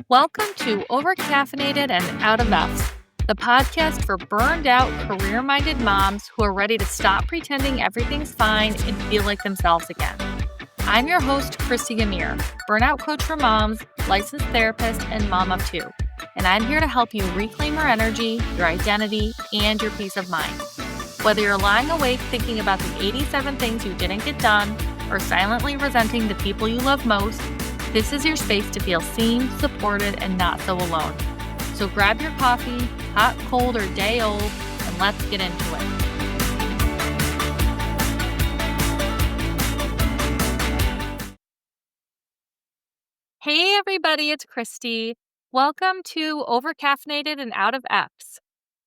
Welcome to Overcaffeinated and Out of Effs, the podcast for burned out, career-minded moms who are ready to stop pretending everything's fine and feel like themselves again. I'm your host, Christy Gamir, burnout coach for moms, licensed therapist, and mom of two. And I'm here to help you reclaim your energy, your identity, and your peace of mind. Whether you're lying awake thinking about the 87 things you didn't get done, or silently resenting the people you love most, this is your space to feel seen, supported, and not so alone. So grab your coffee, hot, cold, or day old, and let's get into it. Hey everybody, it's Christy. Welcome to Overcaffeinated and Out of Effs.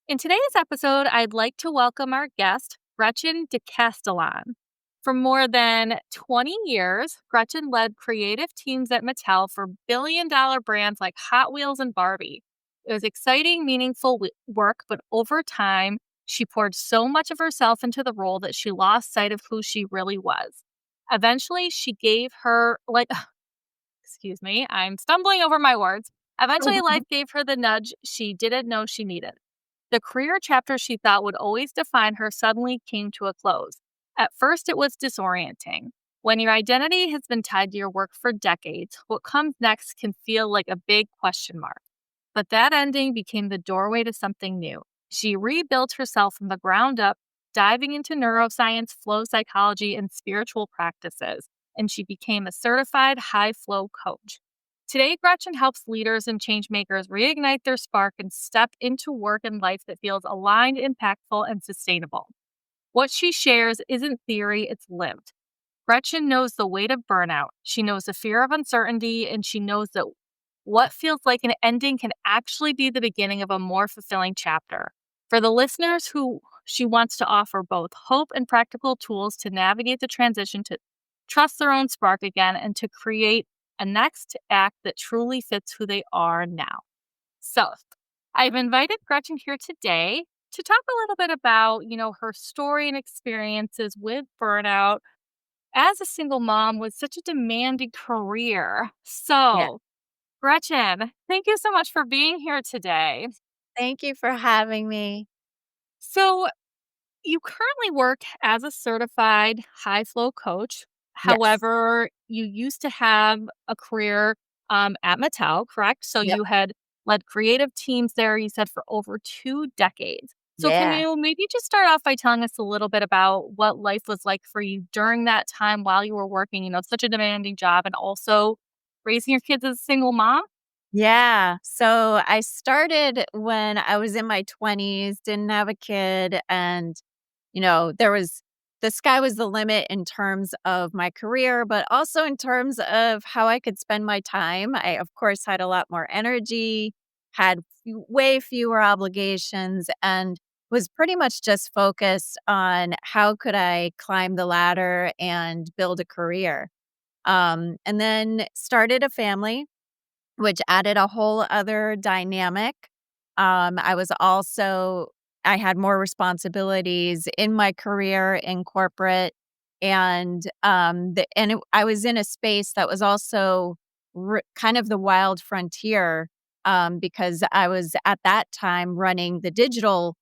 In today's episode, I'd like to welcome our guest, Gretchen de Castellane. For more than 20 years, Gretchen led creative teams at Mattel for billion-dollar brands like Hot Wheels and Barbie. It was exciting, meaningful work, but over time, she poured so much of herself into the role that she lost sight of who she really was. Eventually, she gave her, excuse me, I'm stumbling over my words. Eventually, life gave her the nudge she didn't know she needed. The career chapter she thought would always define her suddenly came to a close. At first, it was disorienting. When your identity has been tied to your work for decades, what comes next can feel like a big question mark. But that ending became the doorway to something new. She rebuilt herself from the ground up, diving into neuroscience, flow psychology, and spiritual practices, and she became a certified high-flow coach. Today, Gretchen helps leaders and changemakers reignite their spark and step into work and life that feels aligned, impactful, and sustainable. What she shares isn't theory, it's lived. Gretchen knows the weight of burnout. She knows the fear of uncertainty, and she knows that what feels like an ending can actually be the beginning of a more fulfilling chapter. For the listeners who she wants to offer both hope and practical tools to navigate the transition to trust their own spark again and to create a next act that truly fits who they are now. So, I've invited Gretchen here today to talk a little bit about, her story and experiences with burnout as a single mom with such a demanding career. Yeah. So, Gretchen, thank you so much for being here today. Thank you for having me. So, you currently work as a certified high flow coach. Yes. However, you used to have a career at Mattel, correct? So Yep. you had led creative teams there, you said, for over 2 decades. So can Yeah. you maybe just start off by telling us a little bit about what life was like for you during that time while you were working, such a demanding job and also raising your kids as a single mom? Yeah. So I started when I was in my 20s, didn't have a kid. And, the sky was the limit in terms of my career, but also in terms of how I could spend my time. I, of course, had a lot more energy, had way fewer obligations, and was pretty much just focused on how could I climb the ladder and build a career. And then started a family, which added a whole other dynamic. I was also I had more responsibilities in my career in corporate, and I was in a space that was also kind of the wild frontier, because I was at that time running the digital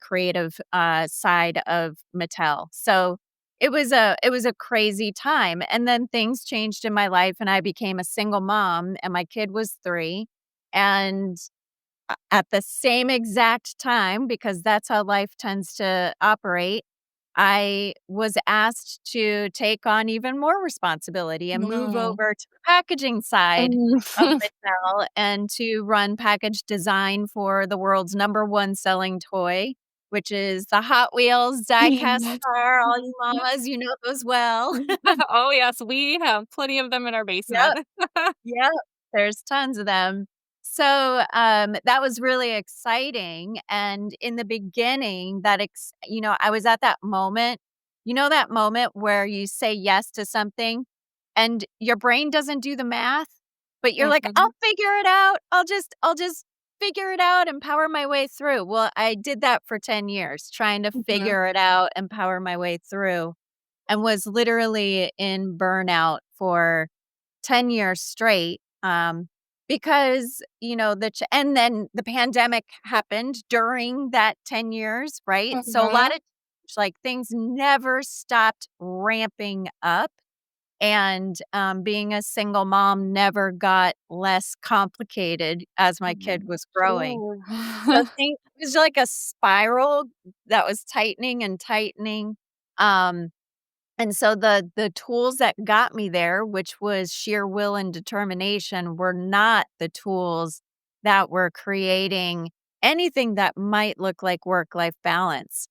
creative side of Mattel. So it was a crazy time, and then things changed in my life, and I became a single mom, and my kid was 3, and at the same exact time, because that's how life tends to operate, I was asked to take on even more responsibility and move Mm. over to the packaging side of Mattel and to run package design for the world's number 1 selling toy, which is the Hot Wheels die-cast car. All you mamas, you know those well. Oh, yes, we have plenty of them in our Yep. basement. Yep, there's tons of them. So, that was really exciting, and in the beginning, I was at that moment, that moment where you say yes to something and your brain doesn't do the math, but you're like, "I'll Mhm. figure it out. I'll just figure it out and power my way through." Well, I did that for 10 years, trying to Mhm. figure it out and power my way through, and was literally in burnout for 10 years straight. because, and then the pandemic happened during that 10 years, right? So a lot Mhm. of like things never stopped ramping up. And, being a single mom never got less complicated as my kid Mhm. was growing. Sure. So think it was like a spiral that was tightening and tightening. Um, and so the tools that got me there, which was sheer will and determination, were not the tools that were creating anything that might look like work-life balance.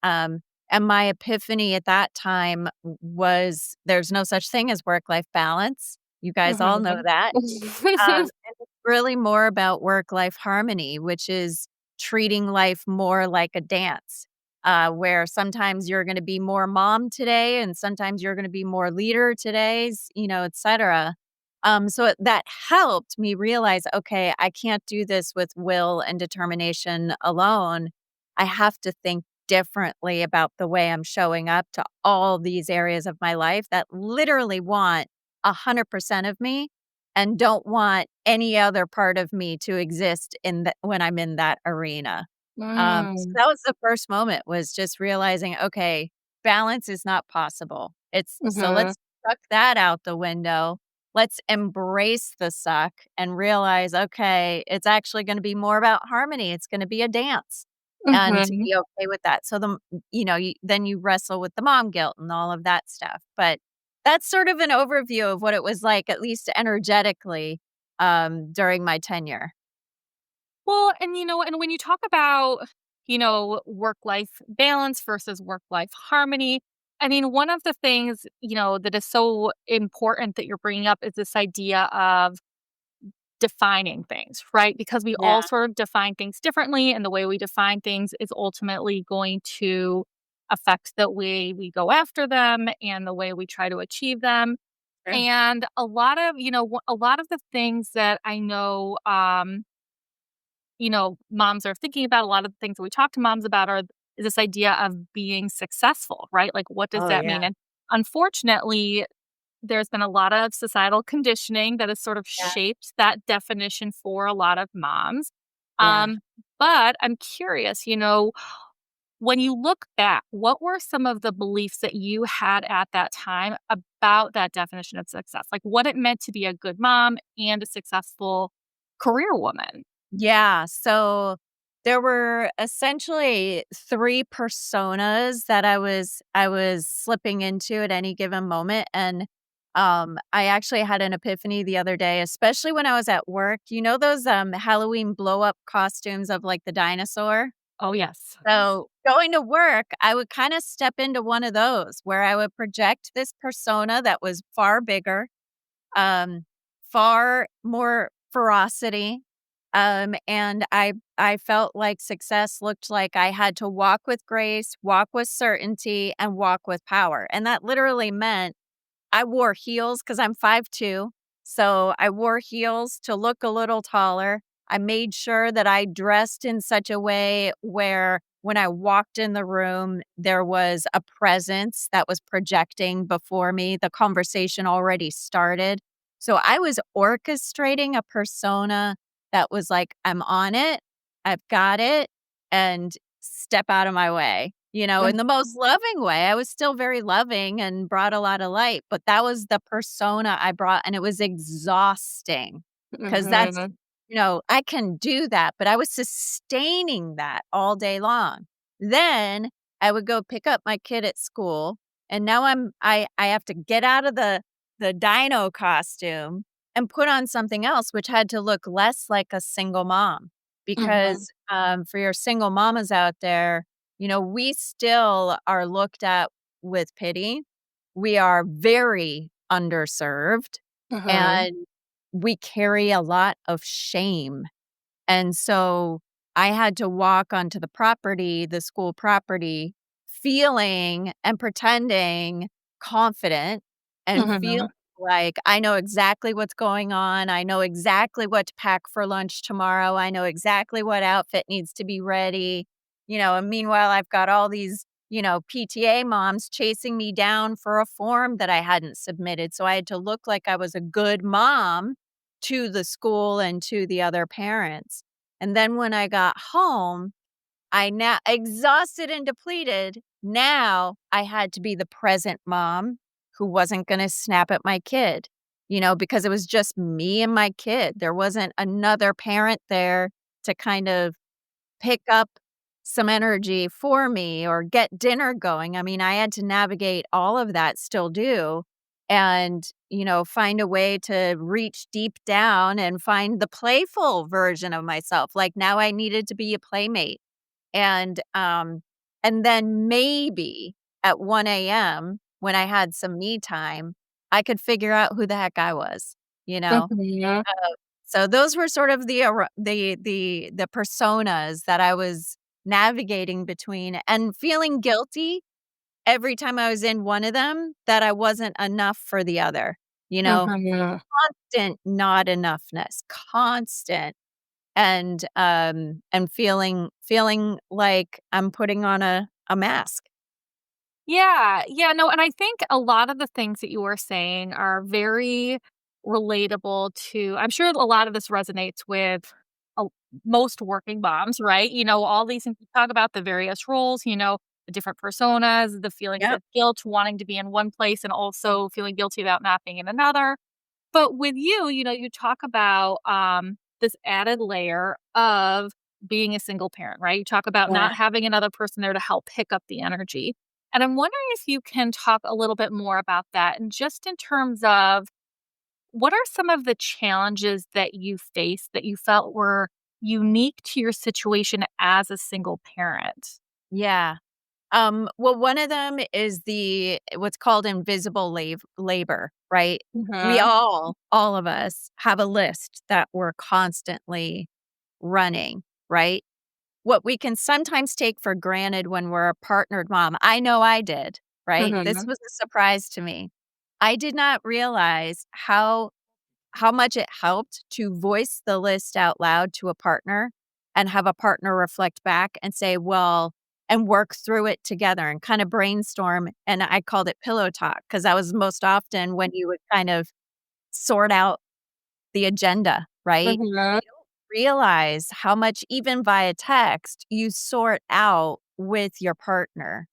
And my epiphany at that time was there's no such thing as work-life balance. You guys all know Mhm. that. And it's really more about work-life harmony, which is treating life more like a dance, where sometimes you're gonna be more mom today, and sometimes you're gonna be more leader todays, et cetera. That helped me realize, okay, I can't do this with will and determination alone. I have to think differently about the way I'm showing up to all these areas of my life that literally want 100% of me and don't want any other part of me to exist when I'm in that arena. So Mm. that was the first moment, was just realizing, okay, balance is not possible. So Mhm. let's chuck that out the window. Let's embrace the suck and realize, okay, it's actually going to be more about harmony. It's going to be a dance, and to Mhm. be okay with that. So then you wrestle with the mom guilt and all of that stuff. But that's sort of an overview of what it was like, at least energetically, during my tenure. Well, and when you talk about, work life balance versus work life harmony, I mean, one of the things, that is so important that you're bringing up is this idea of defining things, right? Because we all Yeah. sort of define things differently, and the way we define things is ultimately going to affect the way we go after them and the way we try to achieve them. True. And a lot of, a lot of the things that I know, moms are thinking about, a lot of the things that we talk to moms about is this idea of being successful, right? Like, what does Oh, that mean? yeah. And unfortunately, there's been a lot of societal conditioning that has sort of Yeah. shaped that definition for a lot of moms. Yeah. Um, but I'm curious, when you look back, what were some of the beliefs that you had at that time about that definition of success? Like what it meant to be a good mom and a successful career woman? Yeah, so there were essentially 3 personas that I was slipping into at any given moment, and, I actually had an epiphany the other day, especially when I was at work. You know those, Halloween blow up costumes of, like, the dinosaur? Oh, yes. So, going to work, I would kinda step into one of those where I would project this persona that was far bigger, um, far more ferocity. And I felt like success looked like I had to walk with grace, walk with certainty, and walk with power. And that literally meant I wore heels because I'm 5'2". So I wore heels to look a little taller. I made sure that I dressed in such a way where when I walked in the room, there was a presence that was projecting before me. The conversation already started. So I was orchestrating a persona that was like, I'm on it, I've got it, and step out of my way. In the most loving way. I was still very loving and brought a lot of light, but that was the persona I brought, and it was exhausting because Mhm. I can do that, but I was sustaining that all day long. Then I would go pick up my kid at school, and now I have to get out of the dino costume and put on something else, which had to look less like a single mom. Mhm. Because, for your single mamas out there, we still are looked at with pity. We are very underserved, Mhm. and we carry a lot of shame. And so I had to walk onto the school property, feeling and pretending confident and feel Mhm. like I know exactly what's going on. I know exactly what to pack for lunch tomorrow. I know exactly what outfit needs to be ready. And meanwhile, I've got all these, PTA moms chasing me down for a form that I hadn't submitted. So I had to look like I was a good mom to the school and to the other parents. And then when I got home, I now exhausted and depleted, now I had to be the present mom who wasn't gonna snap at my kid, because it was just me and my kid. There wasn't another parent there to kind of pick up some energy for me or get dinner going. I mean, I had to navigate all of that, still do, and, find a way to reach deep down and find the playful version of myself. Like, now I needed to be a playmate. And then maybe at 1 a.m. when I had some me time, I could figure out who the heck I was, you know? Mhm. So those were sort of the personas that I was navigating between and feeling guilty every time I was in one of them that I wasn't enough for the other, you know? Mhm. Constant not enoughness, constant and feeling like I'm putting on a mask. Yeah, yeah, no, and I think a lot of the things that you were saying are very relatable to I'm sure a lot of this resonates with a most working moms, right? All these things you talk about the various roles, the different personas, the feelings Yep. of guilt, wanting to be in one place and also feeling guilty about not being in another. But with you, you talk about, this added layer of being a single parent, right? You talk about Yeah. not having another person there to help pick up the energy. And I'm wondering if you can talk a little bit more about that and just in terms of what are some of the challenges that you faced that you felt were unique to your situation as a single parent? Yeah. Well, one of them is the what's called invisible labor, right? We Mhm. all of us have a list that we're constantly running, right? What we can sometimes take for granted when we're a partnered mom. I know I did, right? This Mhm. was a surprise to me. I did not realize how much it helped to voice the list out loud to a partner and have a partner reflect back and say, well, and work through it together and kind of brainstorm. And I called it pillow talk because that was most often when you would kind of sort out the agenda, right? Mhm. You don't realize how much, even via text, you sort out with your partner.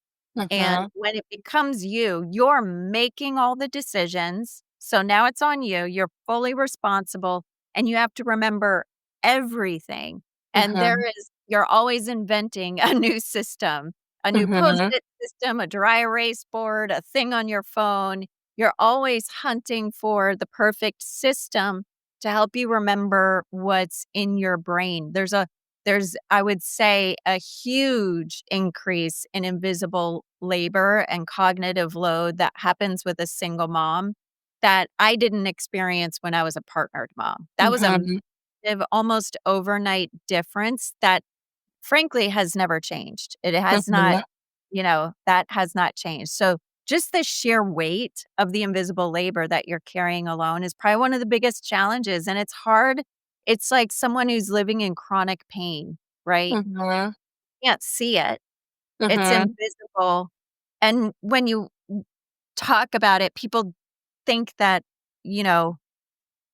And Mhm. when it becomes you, you're making all the decisions. So now it's on you. You're fully responsible and you have to remember everything. And Mhm. you're always inventing a new system, a new post Mhm. it system, a dry erase board, a thing on your phone. You're always hunting for the perfect system to help you remember what's in your brain. There's, I would say, a huge increase in invisible labor and cognitive load that happens with a single mom that I didn't experience when I was a partnered mom. That was a Mhm. massive, almost overnight difference that frankly has never changed. It has not, Mhm. that has not changed. So just the sheer weight of the invisible labor that you're carrying alone is probably one of the biggest challenges. And it's hard. It's like someone who's living in chronic pain, right? Mhm. Can't see it. It's Mhm. invisible. And when you talk about it, people think that, you know,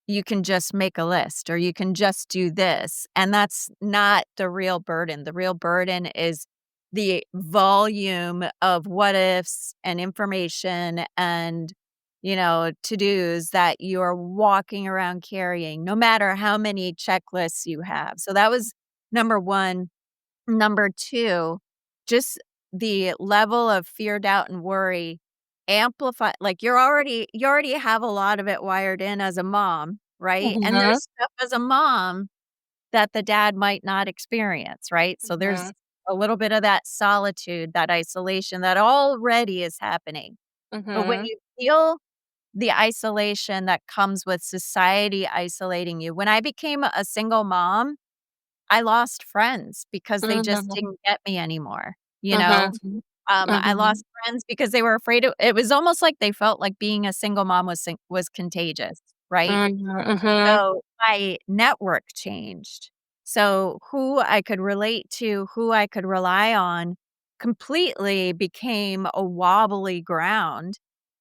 you can just make a list or you can just do this. And that's not the real burden. The real burden is the volume of what ifs and information and, to dos that you're walking around carrying, no matter how many checklists you have. So that was number one. Number two, just the level of fear, doubt, and worry amplify like, you already have a lot of it wired in as a mom, right? And Mhm. there's stuff as a mom that the dad might not experience, right? So there's Mhm. a little bit of that solitude, that isolation that already is happening. But when Mhm. you feel the isolation that comes with society isolating you when I became a single mom, I lost friends because they just Mhm. didn't get me anymore, you know? Mhm. I Mhm. lost friends because they were afraid it was almost like they felt like being a single mom was contagious, right? Mhm. So, my network changed. So, who I could relate to, who I could rely on completely became a wobbly ground,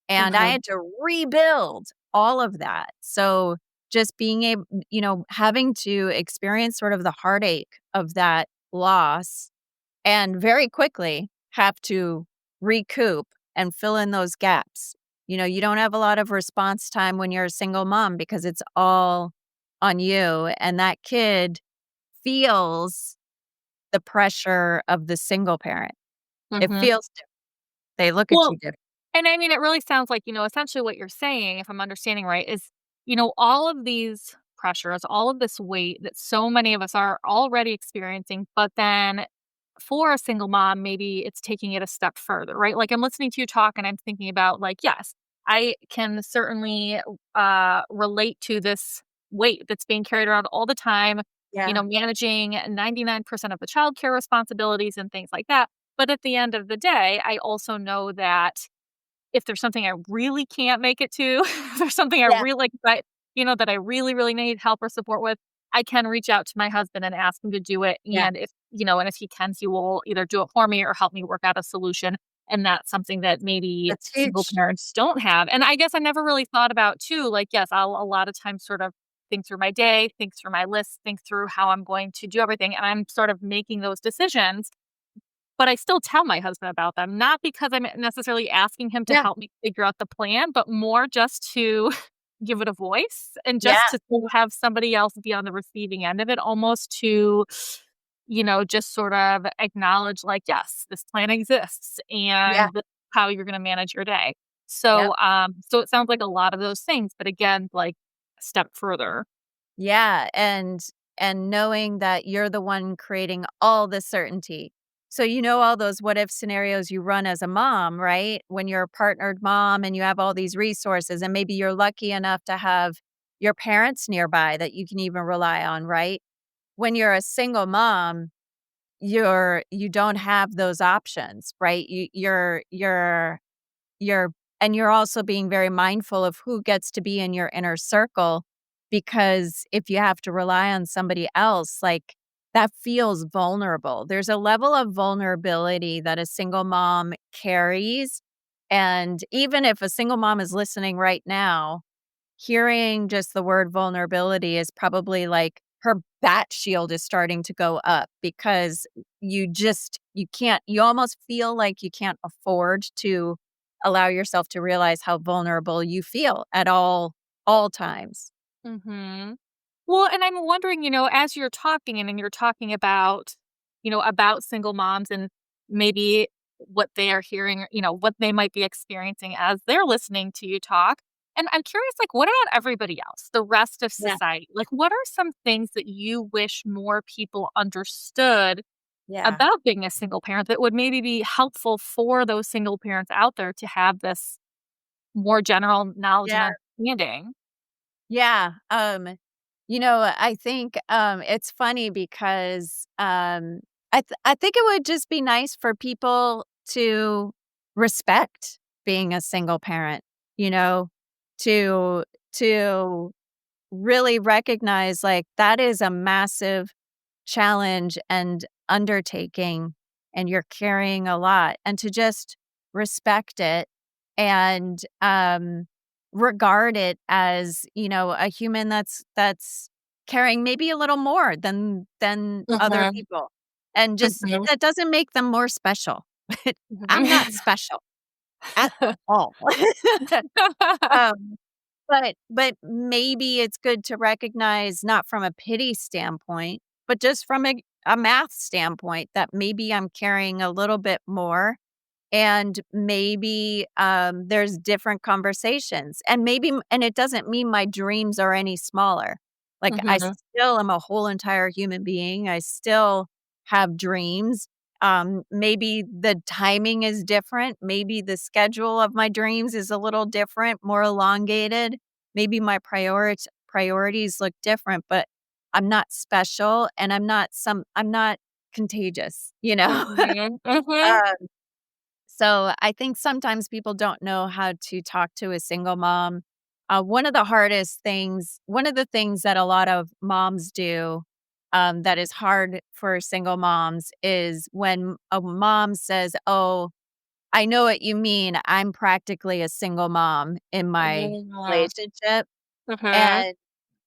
and I Mhm. had to rebuild all of that. So just being able, having to experience sort of the heartache of that loss and very quickly have to recoup and fill in those gaps. You don't have a lot of response time when you're a single mom because it's all on you. And that kid feels the pressure of the single parent. It Mhm. feels different. They look at Well, you different. and I mean, it really sounds like, essentially what you're saying, if I'm understanding right, is, all of these pressures, all of this weight that so many of us are already experiencing, but then for a single mom, maybe it's taking it a step further, right? Like I'm listening to you talk and I'm thinking about like, yes, I can certainly relate to this weight that's being carried around all the time, Yeah. managing 99% of the childcare responsibilities and things like that. But at the end of the day, I also know that if there's something I really can't make it to, if there's something I Yeah. really like, that I really, really need help or support with, I can reach out to my husband and ask him to do it. Yeah. And if he can, he will either do it for me or help me work out a solution. And that's something that maybe That's single huge. parents don't have. And I guess I never really thought about too, like, yes, I'll a lot of times sort of think through my day, think through my list, think through how I'm going to do everything. And I'm sort of making those decisions, but I still tell my husband about them, not because I'm necessarily asking him to Yeah. help me figure out the plan, but more just to give it a voice and Yeah. just to sort of have somebody else be on the receiving end of it, almost to, just sort of acknowledge like, yes, this plan exists Yeah. and this is how you're going to manage your day. Yep. So it sounds like a lot of those things, but again, like a step further. Yeah, and knowing that you're the one creating all the certainty. So all those what if scenarios you run as a mom, right? When you're a partnered mom and you have all these resources and maybe you're lucky enough to have your parents nearby that you can even rely on, right? When you're a single mom, you don't have those options, right? You're and you're also being very mindful of who gets to be in your inner circle, because if you have to rely on somebody else, like, that feels vulnerable. There's a level of vulnerability that a single mom carries, and even if a single mom is listening right now, hearing just the word vulnerability is probably like her bat shield is starting to go up because you almost feel like you can't afford to allow yourself to realize how vulnerable you feel at all times. Hmm. Well, and I'm wondering, as you're talking and then you're talking about single moms and maybe what they are hearing, what they might be experiencing as they're listening to you talk. And I'm curious, like, what about everybody else, the rest of Yeah. society? Like, what are some things that you wish more people understood Yeah. about being a single parent that would maybe be helpful for those single parents out there to have this more general knowledge and Yeah. understanding? Yeah. I think it's funny because I think it would just be nice for people to respect being a single parent, you know, to to really recognize like that is a massive challenge and undertaking, and you're carrying a lot, and to just respect it and regard it as a human that's carrying maybe a little more than other Mhm, people, and just mhm, that doesn't make them more special. I'm not mhm. special at all. um but maybe it's good to recognize, not from a pity standpoint, but just from a math standpoint, that maybe I'm carrying a little bit more, and maybe, there's different conversations, and and it doesn't mean my dreams are any smaller. Like, I Mhm, still am a whole entire human being, I still have dreams. Maybe the timing is different, maybe the schedule of my dreams is a little different, more elongated, maybe my priorities look different, but I'm not special, and I'm not contagious, you know? mhm, mhm, Uh so I think sometimes people don't know how to talk to a single mom. One of the things that a lot of moms do, that is hard for single moms, is when a mom says, "Oh, I know what you mean. I'm practically a single mom in my mhm, relationship." mhm,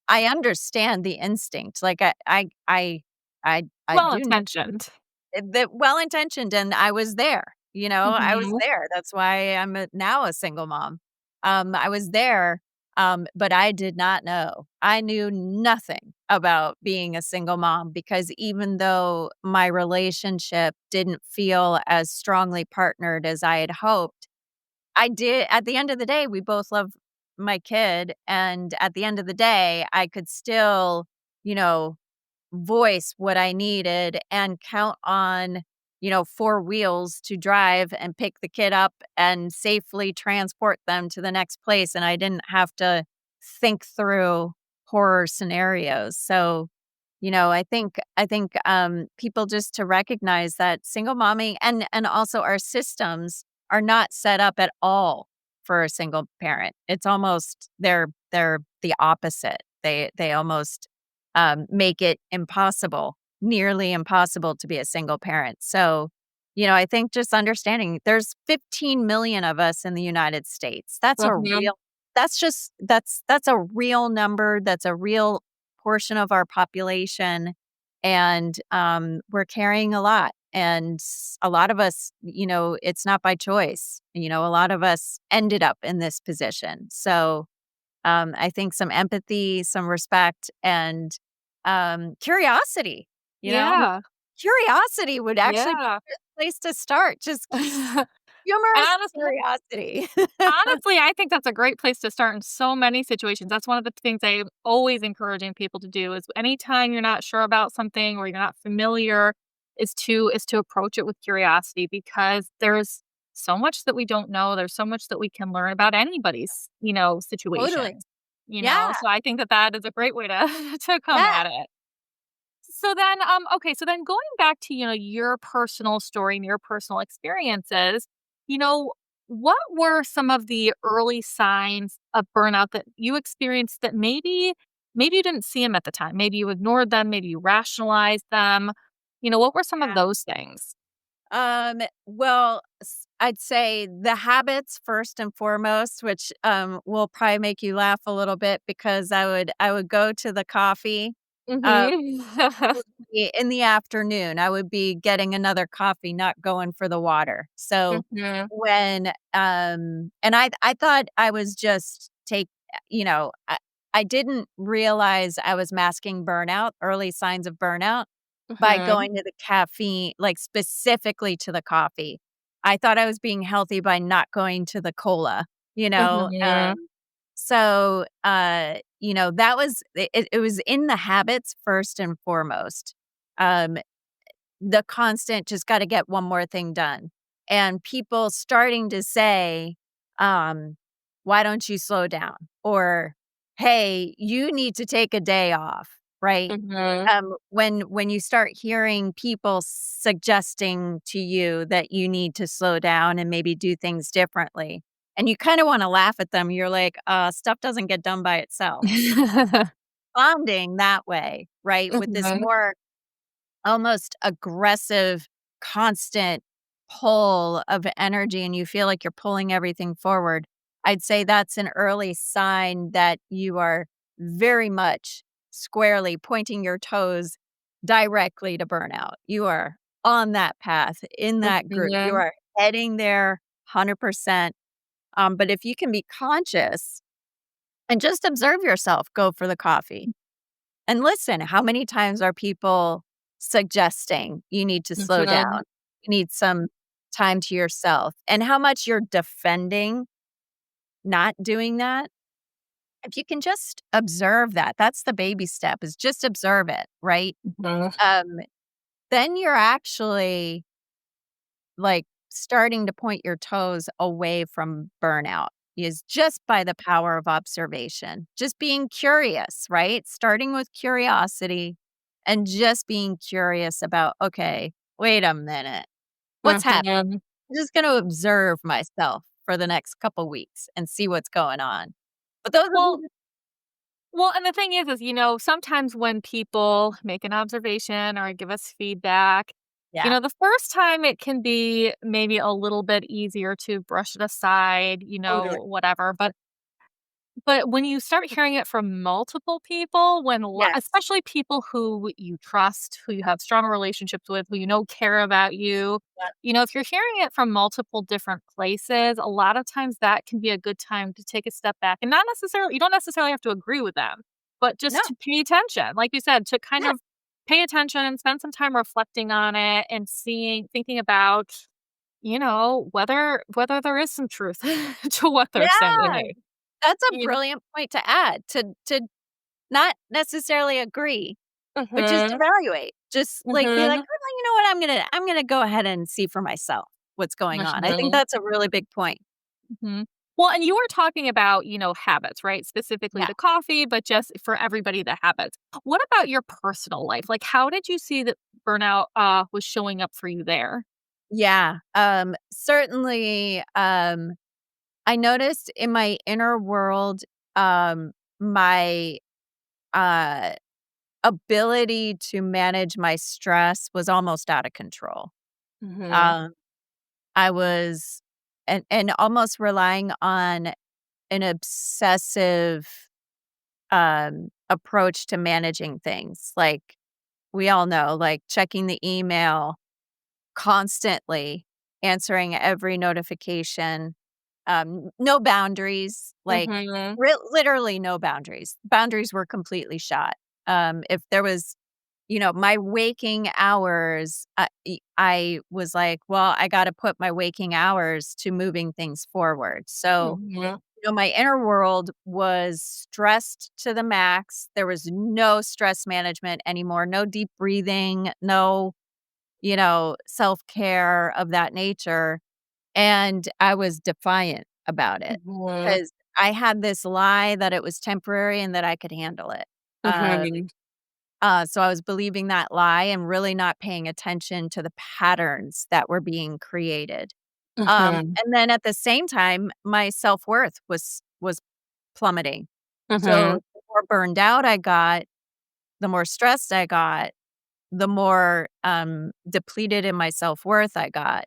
I understand the instinct. Like, I Well do know intentioned. that well-intentioned, and I was there, I was Mhm. there. That's why I'm now a single mom. I was there, but I did not know. I knew nothing about being a single mom because even though my relationship didn't feel as strongly partnered as I had hoped, I did at the end of the day, we both love my kid, and at the end of the day, I could still, you know, voice what I needed and count on, 4 wheels to drive and pick the kid up and safely transport them to the next place, and I didn't have to think through horror scenarios. So, I think people just to recognize that single momming and also our systems are not set up at all for a single parent. It's almost they're the opposite. They almost make it impossible, nearly impossible to be a single parent. So, I think just understanding there's 15 million of us in the United States. Mhm. That's a real number. That's a real portion of our population. And we're carrying a lot. And a lot of us, it's not by choice. A lot of us ended up in this position. So, I think some empathy, some respect, and curiosity. You know, Yeah. curiosity would actually be Yeah. a good place to start. Just And humorous honestly curiosity. honestly, I think that's a great place to start in so many situations. That's one of the things I'm always encouraging people to do is anytime you're not sure about something or you're not familiar is to approach it with curiosity because there's so much that we don't know. There's so much that we can learn about anybody's, Totally. situation. Yeah. So I think that that is a great way to to come Yeah. at it. So then, okay, so then going back to, your personal story and your personal experiences, you know, what were some of the early signs of burnout that you experienced that maybe you didn't see them at the time? Maybe you ignored them, maybe you rationalized them. What were some of those things? Well, I'd say the habits first and foremost, which will probably make you laugh a little bit because I would go to the coffee. Uh, Mhm. in the afternoon, I would be getting another coffee, not going for the water. So Mhm. when and I thought I was just I didn't realize I was masking burnout, early signs of burnout by Mhm. going to the caffeine, like specifically to the coffee. I thought I was being healthy by not going to the cola, you know? Mhm. So, that was it was in the habits first and foremost. Um, the constant just gotta get one more thing done. And people starting to say, um, "Why don't you slow down?" Or, "Hey, you need to take a day off," right? Mhm. When you start hearing people suggesting to you that you need to slow down and maybe do things differently, and you kinda wanna laugh at them, you're like, stuff doesn't get done by itself." Bonding that way, right, with this Mhm. more almost aggressive, constant pull of energy, and you feel like you're pulling everything forward. I'd say that's an early sign that you are very much squarely pointing your toes directly to burnout. You are on that path, in that group. You Mhm. are heading there 100%. But if you can be conscious and just observe yourself, go for the coffee and listen, how many times are people suggesting you need to slow Mhm. down? You need some time to yourself, and how much you're defending not doing that? If you can just observe that, that's the baby step is just observe it, right? Mhm. Um, then you're actually like starting to point your toes away from burnout is just by the power of observation, just being curious, right? Starting with curiosity and just being curious about, okay, wait a minute, what's happening? Mhm. I'm just going to observe myself for the next couple weeks and see what's going on. But those are Well, the, and the thing is, sometimes when people make an observation or give us feedback, yeah, the first time it can be maybe a little bit easier to brush it aside, totally. whatever. But But when you start hearing it from multiple people, Yes. especially people who you trust, who you have strong relationships with, who you know care about you, Yeah. if you're hearing it from multiple different places, a lot of times that can be a good time to take a step back and not necessarily, you don't necessarily have to agree with them, but No. just to pay attention. Like you said, to kind Yeah. of pay attention and spend some time reflecting on it and thinking about, whether there is some truth to what they're Yeah. saying. That's a You know? brilliant point to add, to not necessarily agree, but just Mhm. evaluate. Just, like, be like, Mhm. "Oh, you know what? I'm gonna go ahead and see for myself what's going on." I think Mhm. that's a really big point. Mhm. Well, and you were talking about, habits, right? Specifically Yeah. the coffee, but just for everybody, the habits. What about your personal life? Like, how did you see that burnout was showing up for you there? Yeah. Certainly, I noticed in my inner world, my, uh, ability to manage my stress was almost out of control. Mhm. Um, I was and almost relying on an obsessive, approach to managing things. Like, we all know, like, checking the email constantly, answering every notification, no boundaries, like, Mhm. literally no boundaries. Boundaries were completely shot. If there was, my waking hours, I was like, "Well, I gotta put my waking hours to moving things forward." So, Mhm. my inner world was stressed to the max. There was no stress management anymore, no deep breathing, no, self-care of that nature, and I was defiant about it Mhm. because I had this lie that it was temporary and that I could handle it. Uh, Mhm. so I was believing that lie and really not paying attention to the patterns that were being created. Mhm. And then at the same time, my self-worth was plummeting. So Mhm. the more burned out I got, the more stressed I got, the more, depleted in my self-worth I got.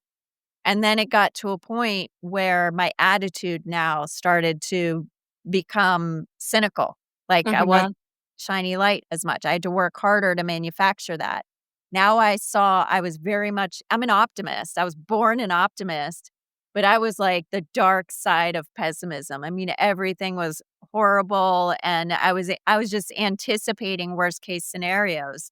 And then it got to a point where my attitude now started to become cynical. Like, I wasn't Mhm. shiny light as much. I had to work harder to manufacture that. Now I saw I was very much I'm an optimist. I was born an optimist, but I was like the dark side of pessimism. I mean, everything was horrible and I was just anticipating worst case scenarios.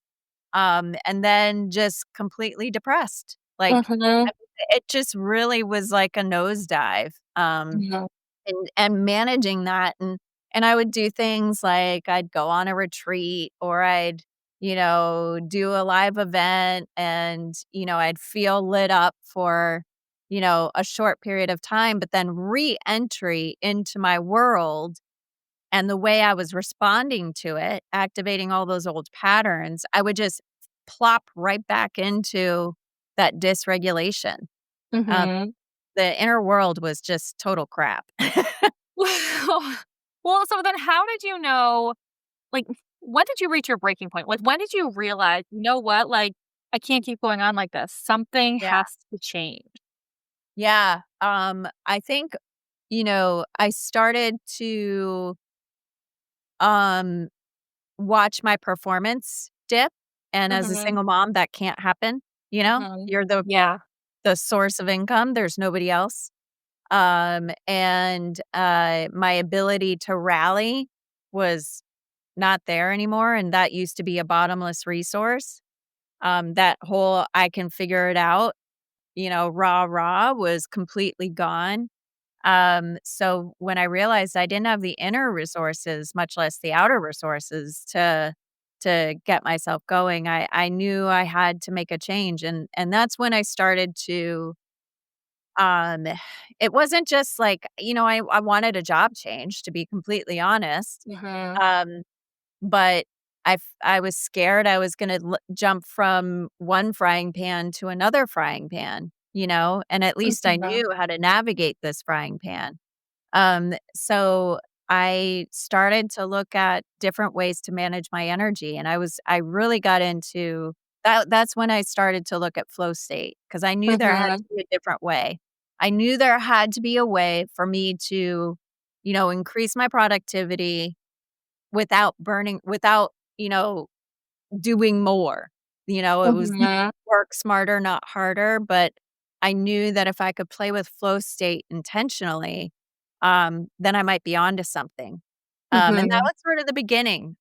And then just completely depressed. Like, Mhm. it just really was like a nosedive, Mhm. and managing that, and I would do things like I'd go on a retreat or I'd, do a live event and, I'd feel lit up for, a short period of time, but then re-entry into my world and the way I was responding to it, activating all those old patterns, I would just plop right back into that dysregulation. Um, Mhm. the inner world was just total crap. Well, so then how did you know, like, when did you reach your breaking point? Like, when did you realize, "You know what? Like, I can't keep going on like this. Something Yeah. has to change." Yeah. I think, I started to um watch my performance dip. And as a Mhm. single mom, that can't happen. Mhm. You're Yeah. the source of income. There's nobody else. And my ability to rally was not there anymore. And that used to be a bottomless resource. That whole I can figure it out, rah rah was completely gone. So when I realized I didn't have the inner resources, much less the outer resources to get myself going, I knew I had to make a change. And that's when I started to um it wasn't just like, I wanted a job change, to be completely honest. Mhm. Um but I was scared I was gonna jump from one frying pan to another frying pan, and at least I Mhm. knew how to navigate this frying pan. So I started to look at different ways to manage my energy, and I really got into that's when I started to look at flow state because I knew there had Mhm. to be a different way. I knew there had to be a way for me to increase my productivity without, doing more. It was Mhm. work smarter, not harder, but I knew that if I could play with flow state intentionally, then I might be onto something. And that Mhm. was sort of the beginning,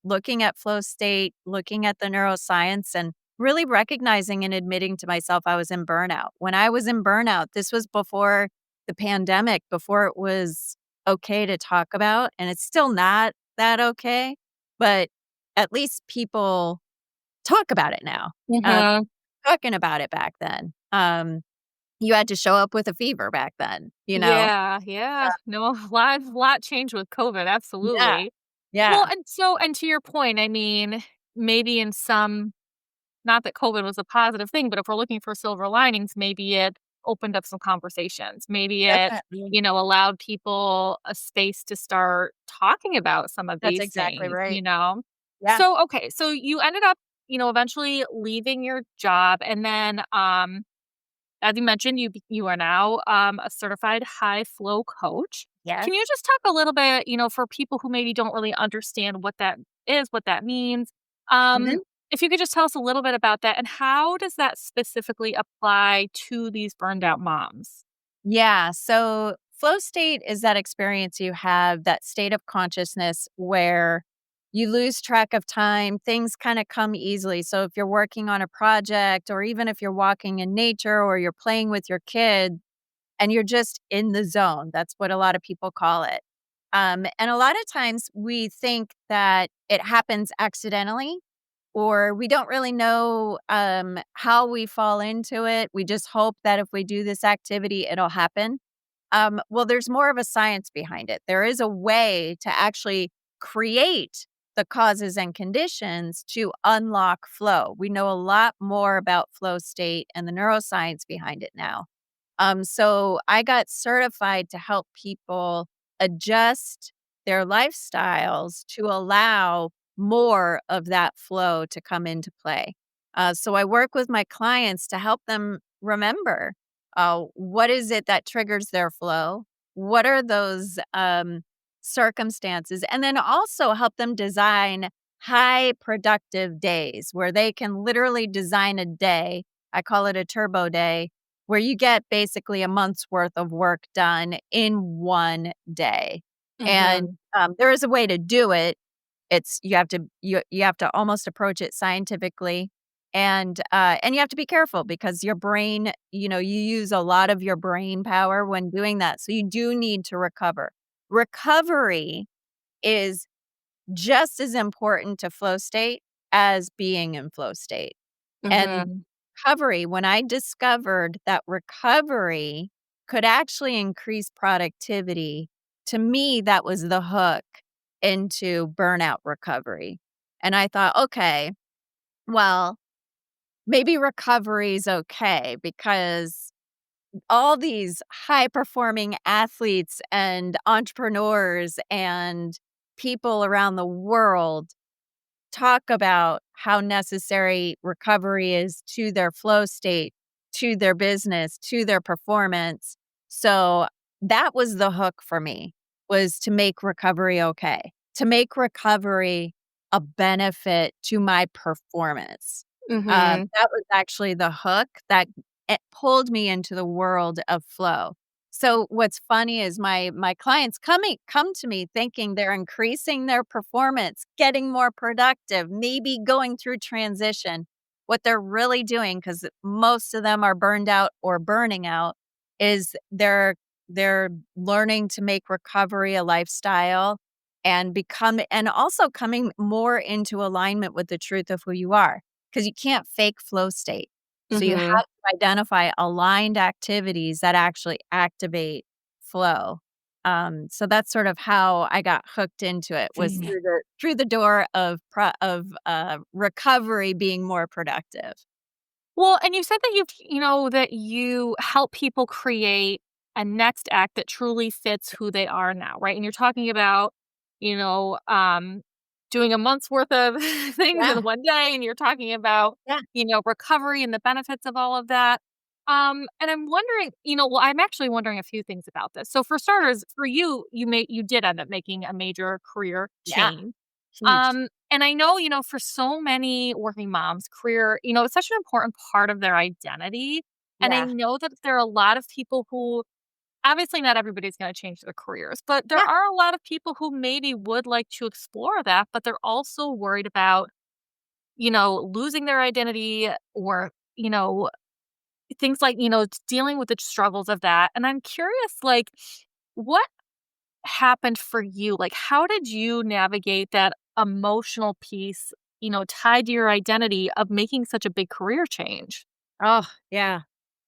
looking at flow state, looking at the neuroscience, and really recognizing and admitting to myself I was in burnout. When I was in burnout, this was before the pandemic, before it was okay to talk about, and it's still not that okay, but at least people talk about it now. Uh, Mhm. Talking about it back then. You had to show up with a fever back then, you know? Yeah, yeah. No, a lot changed with COVID, Yeah, absolutely. Well, yeah, and to your point, I mean, maybe in some not that COVID was a positive thing, but if we're looking for silver linings, maybe it opened up some conversations. Maybe it, definitely. allowed people a space to start talking about some of That's these exactly things, right. Yeah. So, okay, so you ended up, eventually leaving your job and then as you mentioned, you are now a certified high flow coach. Yes. Can you just talk a little bit, for people who maybe don't really understand what that is, what that means? Um, Mhm. if you could just tell us a little bit about that and how does that specifically apply to these burned out moms? Yeah, so flow state is that experience you have, that state of consciousness where you lose track of time, things kinda come easily. So if you're working on a project or even if you're walking in nature or you're playing with your kid, and you're just in the zone. That's what a lot of people call it. And a lot of times we think that it happens accidentally, or we don't really know how we fall into it. We just hope that if we do this activity, it'll happen. Well, there's more of a science behind it. There is a way to actually create the causes and conditions to unlock flow. We know a lot more about flow state and the neuroscience behind it now. So I got certified to help people adjust their lifestyles to allow more of that flow to come into play. So I work with my clients to help them remember what is it that triggers their flow? What are those circumstances? And then also help them design high productive days where they can literally design a day. I call it a turbo day where you get basically a month's worth of work done in one day. And, Mhm. there is a way to do it. It's you have to almost approach it scientifically, and you have to be careful because your brain, you use a lot of your brain power when doing that, so you do need to recover. Recovery is just as important to flow state as being in flow state. And Mhm. recovery, when I discovered that recovery could actually increase productivity, to me, that was the hook into burnout recovery. And I thought, okay, well, maybe recovery is okay because all these high performing athletes and entrepreneurs and people around the world talk about how necessary recovery is to their flow state, to their business, to their performance. So that was the hook for me, was to make recovery okay, to make recovery a benefit to my performance. Mhm. That was actually the hook that it pulled me into the world of flow. So what's funny is my clients come to me thinking they're increasing their performance, getting more productive, maybe going through transition. What they're really doing, because most of them are burned out or burning out, is they're learning to make recovery a lifestyle and also coming more into alignment with the truth of who you are. Because you can't fake flow state. So you have Mhm. to identify aligned activities that actually activate flow. So that's sort of how I got hooked into it, was Mhm. through the door of recovery being more productive. Well, and you said that that you help people create a next act that truly fits who they are now, right? And you're talking about, you know, um, doing a month's worth of things Yeah, in one day, and you're talking about, yeah. recovery and the benefits of all of that. And I'm wondering, well, I'm actually wondering a few things about this. So for starters, for you, you did end up making a major career Yeah, change. huge. And I know, for so many working moms, career, it's such an important part of their identity. And I Yeah. know that there are a lot of people who obviously not everybody's going to change their careers, but there Yeah. are a lot of people who maybe would like to explore that, but they're also worried about, losing their identity or, things like, dealing with the struggles of that. And I'm curious, like, what happened for you? Like, how did you navigate that emotional piece, tied to your identity of making such a big career change? Oh, yeah.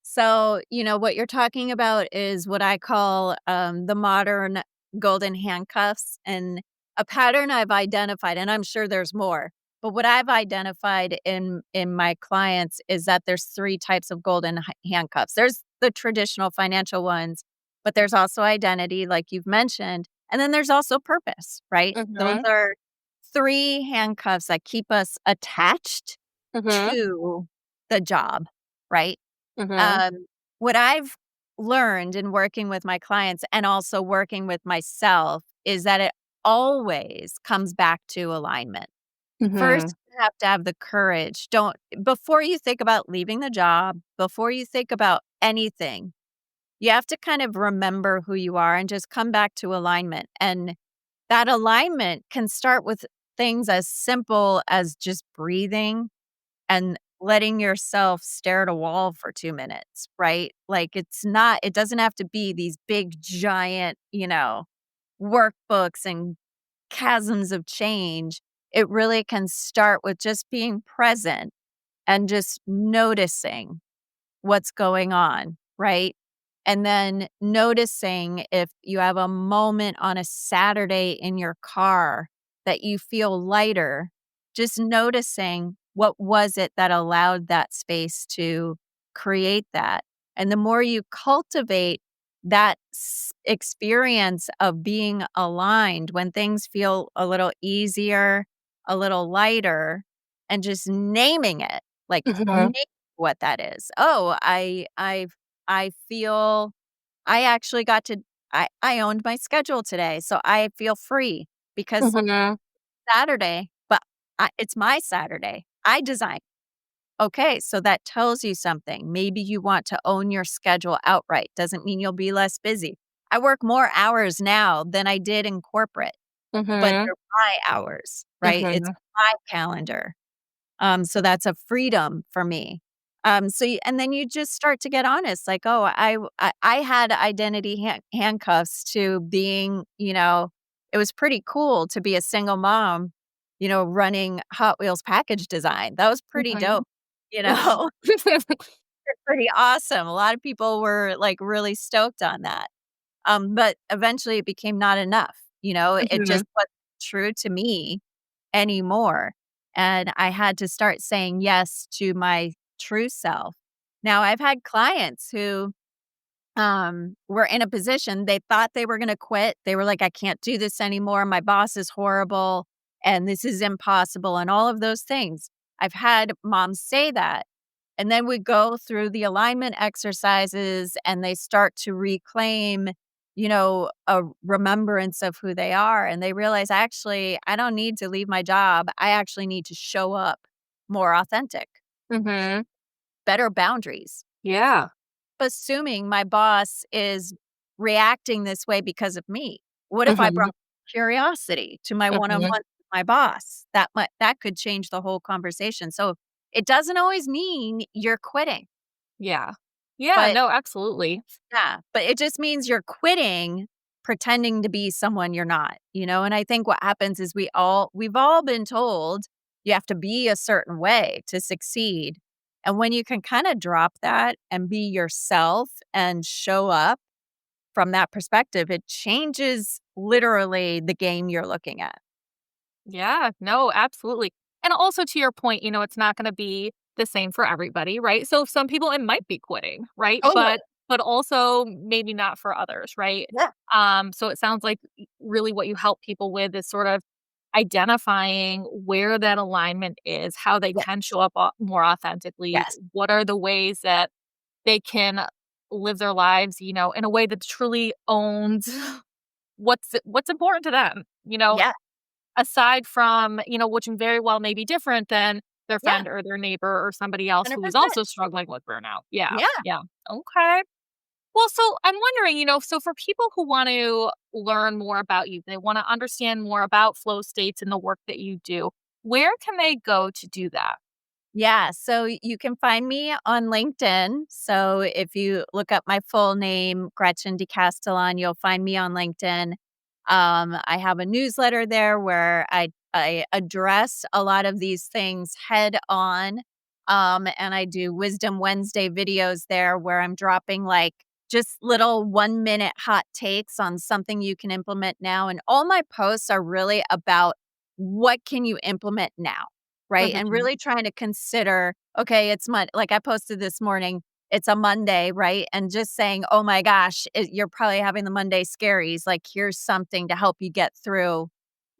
So, what you're talking about is what I call the modern golden handcuffs, and a pattern I've identified, and I'm sure there's more. But what I've identified in my clients is that there's three types of golden handcuffs. There's the traditional financial ones, but there's also identity, like you've mentioned, and then there's also purpose, right? Those Mhm. are three handcuffs that keep us attached Mhm. to the job, right? Mhm. Um, what I've learned in working with my clients and also working with myself is that it always comes back to alignment. First, Mhm. you have to have the courage. Don't before you think about leaving the job, before you think about anything, you have to kind of remember who you are and just come back to alignment. And that alignment can start with things as simple as just breathing and letting yourself stare at a wall for 2 minutes, right? Like, it doesn't have to be these big, giant, workbooks and chasms of change. It really can start with just being present and just noticing what's going on, right? And then noticing if you have a moment on a Saturday in your car that you feel lighter, just noticing what was it that allowed that space to create that. And the more you cultivate that experience of being aligned when things feel a little easier, a little lighter, and just naming it, like Mhm. what that is. Oh, I feel I actually got to I owned my schedule today, so I feel free because Mhm. Saturday, but it's my Saturday. I design. Okay, so that tells you something. Maybe you want to own your schedule outright. Doesn't mean you'll be less busy. I work more hours now than I did in corporate, but Mhm. they're my hours, right? It's Mhm. my calendar. So that's a freedom for me. And then you just start to get honest, like, oh, I had identity handcuffs to being, it was pretty cool to be a single mom, running Hot Wheels package design. That was pretty Mhm. dope, you know, pretty awesome. A lot of people were like really stoked on that. But eventually it became not enough. It Mhm. just wasn't true to me anymore. And I had to start saying yes to my true self. Now, I've had clients who were in a position they thought they were going to quit. They were like, I can't do this anymore. My boss is horrible and this is impossible and all of those things. I've had moms say that. And then we go through the alignment exercises and they start to reclaim, a remembrance of who they are. And they realize, actually, I don't need to leave my job. I actually need to show up more authentic, Mhm. better boundaries. Yeah. Assuming my boss is reacting this way because of me. What if I brought Mhm. curiosity to my one-on-one Mhm. with my boss? That could change the whole conversation. So it doesn't always mean you're quitting, Yeah. Yeah, but no, absolutely. yeah, but it just means you're quitting pretending to be someone you're not, And I think what happens is we've all been told you have to be a certain way to succeed. And when you can kind of drop that and be yourself and show up from that perspective, it changes literally the game you're looking at. Yeah, no, absolutely. And also to your point, it's not going to be the same for everybody, right? So some people it might be quitting, right? Totally. But also maybe not for others, right? Yeah. So it sounds like really what you help people with is sort of identifying where that alignment is, how they Yes. can show up more authentically, Yes. what are the ways that they can live their lives, in a way that truly owns what's important to them, Yeah. aside from, which very well may be different than their Yeah. friend or their neighbor or somebody else who is 100%. also struggling with burnout. Yeah. Yeah. Yeah. Okay. Well, so I'm wondering, so for people who want to learn more about you, they want to understand more about flow states and the work that you do, where can they go to do that? Yeah, so you can find me on LinkedIn. So if you look up my full name, Gretchen de Castellane, you'll find me on LinkedIn. I have a newsletter there where I address a lot of these things head on. And I do Wisdom Wednesday videos there where I'm dropping like just little 1 minute hot takes on something you can implement now. And all my posts are really about what can you implement now, right? And Mhm. really trying to consider, okay, it's like I posted this morning, it's a Monday, right? And just saying, oh my gosh, you're probably having the Monday scaries. Like, here's something to help you get through,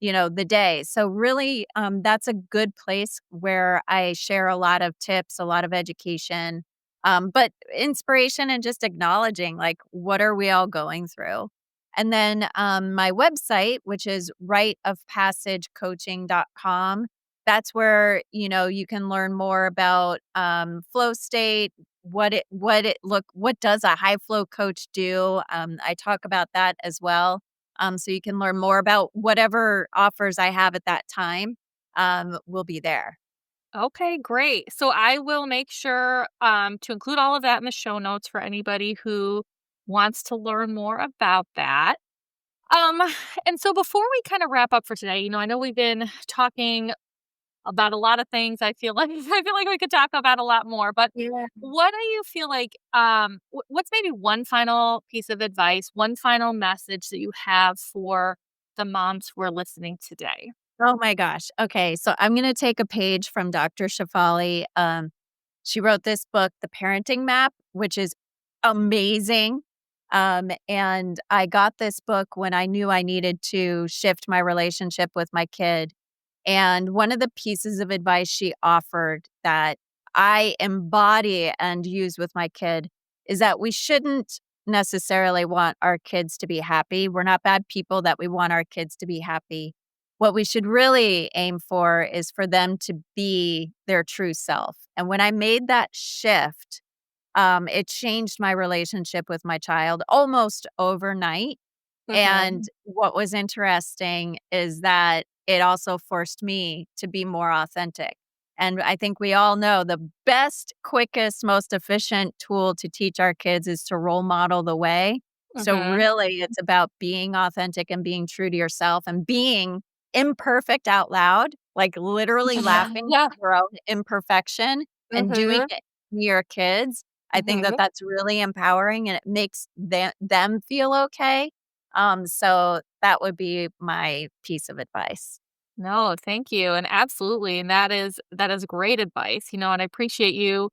the day. So, really, that's a good place where I share a lot of tips, a lot of education, but inspiration and just acknowledging, like, what are we all going through? And then my website, which is riteofpassagecoaching.com, that's where, you can learn more about flow state, what does a high flow coach do? I talk about that as well. So you can learn more about whatever offers I have at that time, will be there. Okay, great. So I will make sure to include all of that in the show notes for anybody who wants to learn more about that. Um, and so before we kind of wrap up for today, I know we've been talking about a lot of things. I feel like I feel like we could talk about a lot more, but Yeah. what do you feel like what's maybe one final piece of advice, one final message that you have for the moms who are listening today? Oh my gosh. Okay, so I'm gonna take a page from Dr. Shafali. She wrote this book, The Parenting Map, which is amazing. And I got this book when I knew I needed to shift my relationship with my kid. And one of the pieces of advice she offered that I embody and use with my kid is that we shouldn't necessarily want our kids to be happy. We're not bad people that we want our kids to be happy. What we should really aim for is for them to be their true self. And when I made that shift, it changed my relationship with my child almost overnight. And Mhm. what was interesting is that it also forced me to be more authentic. And I think we all know the best, quickest, most efficient tool to teach our kids is to role model the way. So, Mhm. really, it's about being authentic and being true to yourself and being imperfect out loud, like literally laughing Yeah. at your own imperfection and doing Mhm. it to your kids. I think that Mhm. that's really empowering and it makes them feel okay. So that would be my piece of advice. No, thank you. And absolutely. And that is great advice, and I appreciate you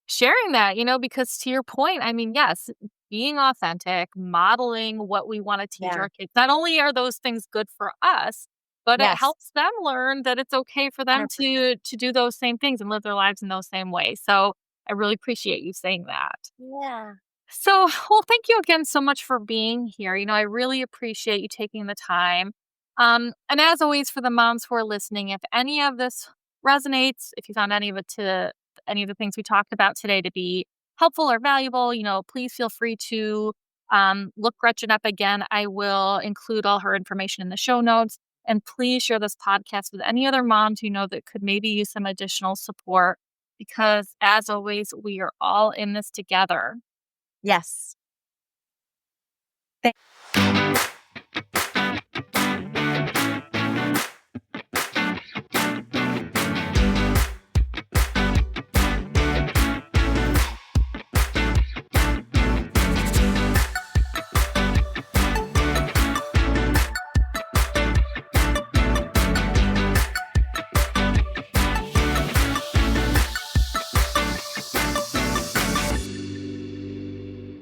sharing that, because to your point, I mean, yes, being authentic, modeling what we want to teach Yeah. our kids. Not only are those things good for us, but it Yes. helps them learn that it's okay for them 100%. to do those same things and live their lives in those same ways. So I really appreciate you saying that. Yeah. So, well, thank you again so much for being here. I really appreciate you taking the time. And as always, for the moms who are listening, if any of this resonates, if you found any of the things we talked about today to be helpful or valuable, please feel free to look Gretchen up again. I will include all her information in the show notes. And please share this podcast with any other moms you know that could maybe use some additional support because, as always, we are all in this together. Yes.